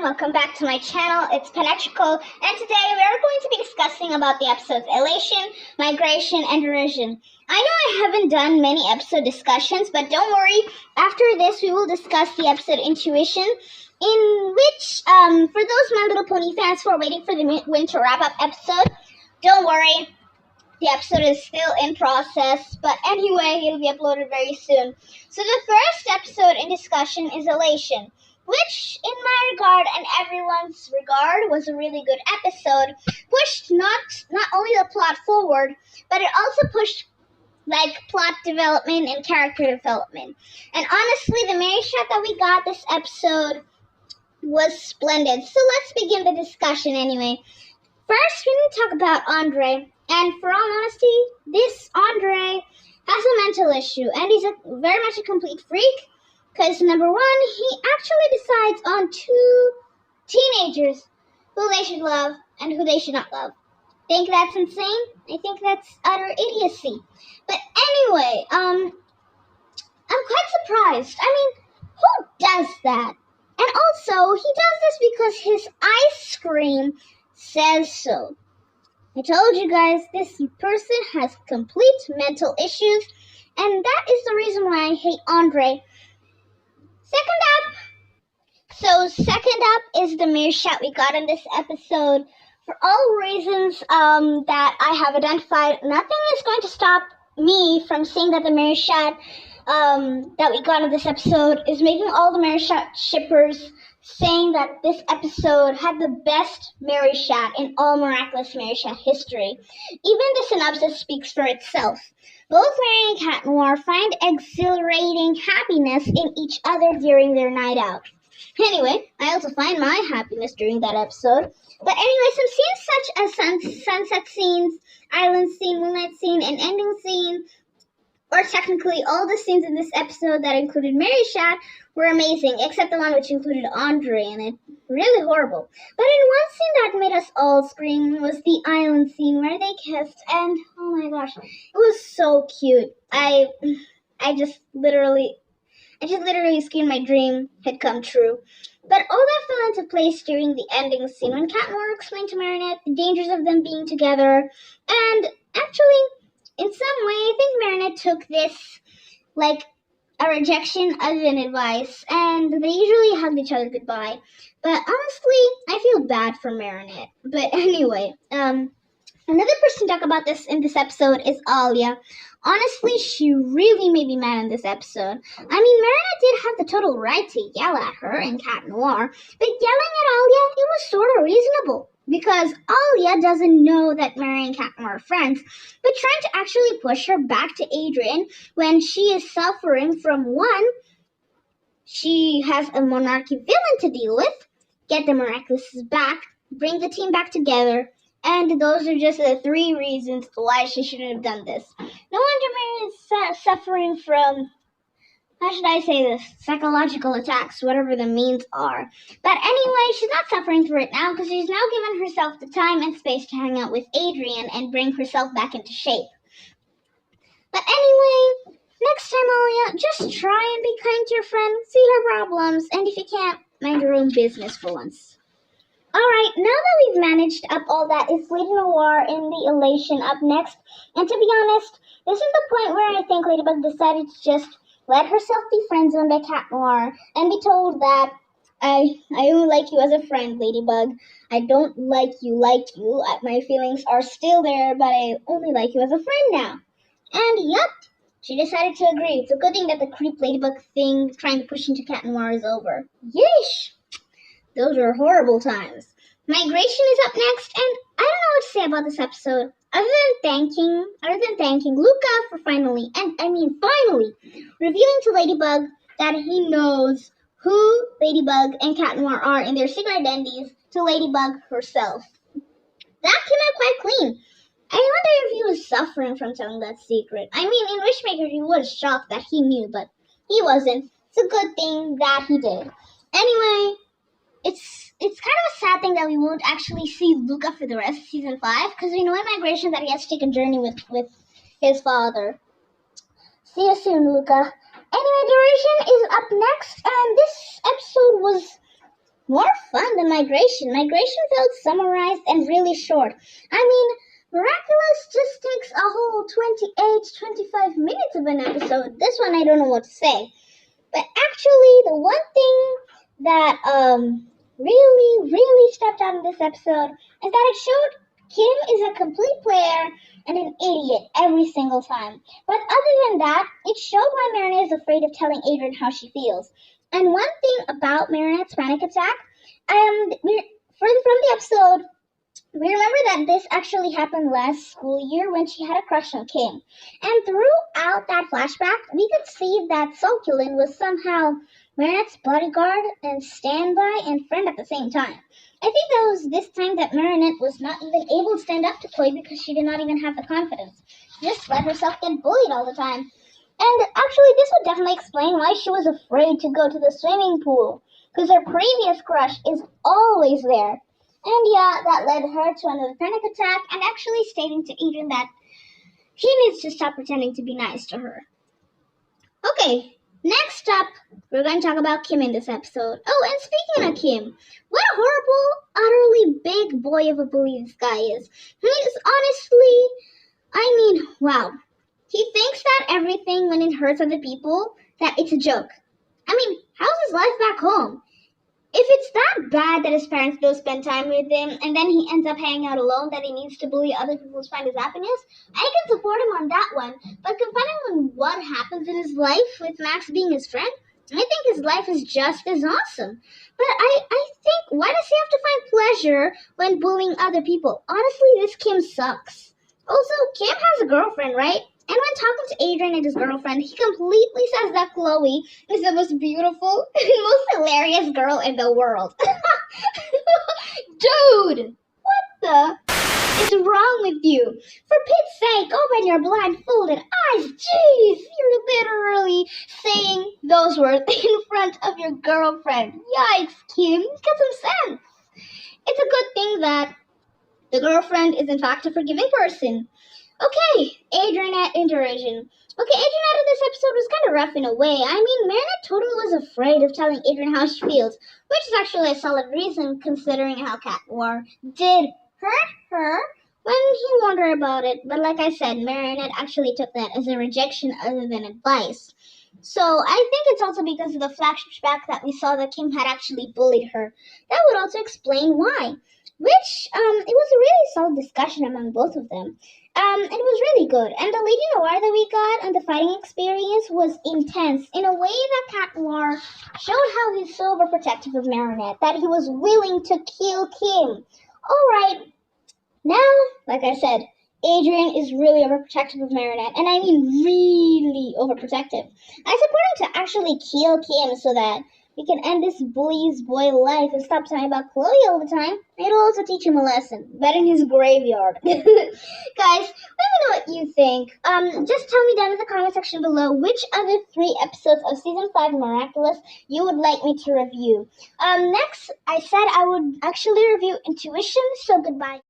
welcome back to my channel. It's Penetrical, and today we are going to be discussing about the episodes Elation, Migration, and Derision. I know I haven't done many episode discussions, but don't worry, after this we will discuss the episode Intuition, in which, for those My Little Pony fans who are waiting for the winter wrap-up episode, don't worry, the episode is still in process, but anyway, it'll be uploaded very soon. So the first episode in discussion is Elation, which, in my regard and everyone's regard, was a really good episode. Pushed not only the plot forward, but it also pushed plot development and character development. And honestly, the marichat that we got this episode was splendid. So let's begin the discussion anyway. First, we need to talk about Andre. And for all honesty, this Andre has a mental issue, and he's very much a complete freak. Because number one, he actually decides on two teenagers who they should love and who they should not love. Think that's insane? I think that's utter idiocy. But anyway, I'm quite surprised. I mean, who does that? And also, he does this because his ice cream says so. I told you guys, this person has complete mental issues, and that is the reason why I hate Andre. Second up is the marichat we got in this episode. For all reasons that I have identified, nothing is going to stop me from saying that the marichat that we got in this episode is making all the marichat shippers saying that this episode had the best marichat in all miraculous marichat history. Even the synopsis speaks for itself. Both Mary and Cat Noir find exhilarating happiness in each other during their night out. Anyway, I also find my happiness during that episode. But anyway, some scenes such as sunset scenes, island scene, moonlight scene, and ending scene, or technically all the scenes in this episode that included marichat, were amazing, except the one which included Andre in it. Really horrible. But in one scene that made us all scream was the island scene where they kissed, and oh my gosh, it was so cute. I just literally screamed my dream had come true. But all that fell into place during the ending scene when Cat Noir explained to Marinette the dangers of them being together. And actually, in some way, I think Marinette took this like a rejection as an advice, and they usually hugged each other goodbye. But honestly, I feel bad for Marinette. But anyway, another person to talk about this in this episode is Alia. Honestly, she really made me mad in this episode. I mean, Marinette did have the total right to yell at her and Cat Noir, but yelling at Alia, it was sort of reasonable. Because Alia doesn't know that Mary and Cat Noir are friends, but trying to actually push her back to Adrian when she is suffering from one, she has a monarchy villain to deal with, get the Miraculous back, bring the team back together, and those are just the three reasons why she shouldn't have done this. No wonder Mary is suffering from, how should I say this, psychological attacks, whatever the means are. But anyway, she's not suffering through it now because she's now given herself the time and space to hang out with Adrian and bring herself back into shape. But anyway, next time, Alia, just try and be kind to your friend, see her problems, and if you can't, mind your own business for once. Alright, now that we've managed up all that, is Lady Noir in the Elation up next. And to be honest, this is the point where I think Ladybug decided to just let herself be friend-zoned by Cat Noir and be told that I only like you as a friend, Ladybug. I don't like you. My feelings are still there, but I only like you as a friend now. And yep, she decided to agree. It's a good thing that the creep Ladybug thing trying to push into Cat Noir is over. Yeesh! Those were horrible times. Migration is up next, and I don't know what to say about this episode other than thanking Luca for finally revealing to Ladybug that he knows who Ladybug and Cat Noir are in their secret identities to Ladybug herself. That came out quite clean. I wonder if he was suffering from telling that secret. I mean, in Wishmaker he was shocked that he knew, but he wasn't. It's a good thing that he did. Anyway, it's kind of a sad thing that we won't actually see Luca for the rest of season 5, because we know in Migration that he has to take a journey with his father. See you soon, Luca. Anyway, Derision is up next, and this episode was more fun than Migration. Migration felt summarized and really short. I mean, Miraculous just takes a whole 28, 25 minutes of an episode. This one I don't know what to say. But actually, the one thing that really stepped out in this episode is that it showed Kim is a complete player and an idiot every single time. But other than that, it showed why Marinette is afraid of telling Adrian how she feels. And one thing about Marinette's panic attack, from the episode, we remember that this actually happened last school year when she had a crush on Kim. And throughout that flashback, we could see that Sulkulin was somehow Marinette's bodyguard and standby and friend at the same time. I think that was this time that Marinette was not even able to stand up to Chloe because she did not even have the confidence. She just let herself get bullied all the time. And actually, this would definitely explain why she was afraid to go to the swimming pool. Because her previous crush is always there. And yeah, that led her to another panic attack and actually stating to Adrian that he needs to stop pretending to be nice to her. Okay, next up, we're going to talk about Kim in this episode. Oh, and speaking of Kim, what a horrible, utterly big boy of a bully this guy is. He is honestly, wow. He thinks that everything when it hurts other people, that it's a joke. I mean, how's his life back home? If it's that bad that his parents don't spend time with him, and then he ends up hanging out alone that he needs to bully other people to find his happiness, I can support him on that one. But confining on what happens in his life with Max being his friend, I think his life is just as awesome. But I think, why does he have to find pleasure when bullying other people? Honestly, this Kim sucks. Also, Kim has a girlfriend, right? And when talking to Adrian and his girlfriend, he completely says that Chloe is the most beautiful and most hilarious girl in the world. Dude, what the is wrong with you? For Pit's sake, open your blindfolded eyes. Jeez, you're literally saying those words in front of your girlfriend. Yikes, Kim, get some sense. It's a good thing that the girlfriend is in fact a forgiving person. Okay, Adrian in Derision. Okay, Adrian in this episode was kind of rough in a way. I mean, Marinette totally was afraid of telling Adrian how she feels, which is actually a solid reason considering how Cat Noir did hurt her when he warned her about it. But like I said, Marinette actually took that as a rejection other than advice. So I think it's also because of the flashback that we saw that Kim had actually bullied her. That would also explain why. Which, it was a really solid discussion among both of them. It was really good. And the Lady Noir that we got and the fighting experience was intense in a way that Cat Noir showed how he's so overprotective of Marinette, that he was willing to kill Kim. Alright, now, like I said, Adrian is really overprotective of Marinette, and I mean really overprotective. I support him to actually kill Kim so that we can end this bully's boy life and stop talking about Chloe all the time. It'll also teach him a lesson, but in his graveyard. Guys, let me know what you think. Just tell me down in the comment section below which other 3 episodes of Season 5 Miraculous you would like me to review. Next, I said I would actually review Intuition, so goodbye.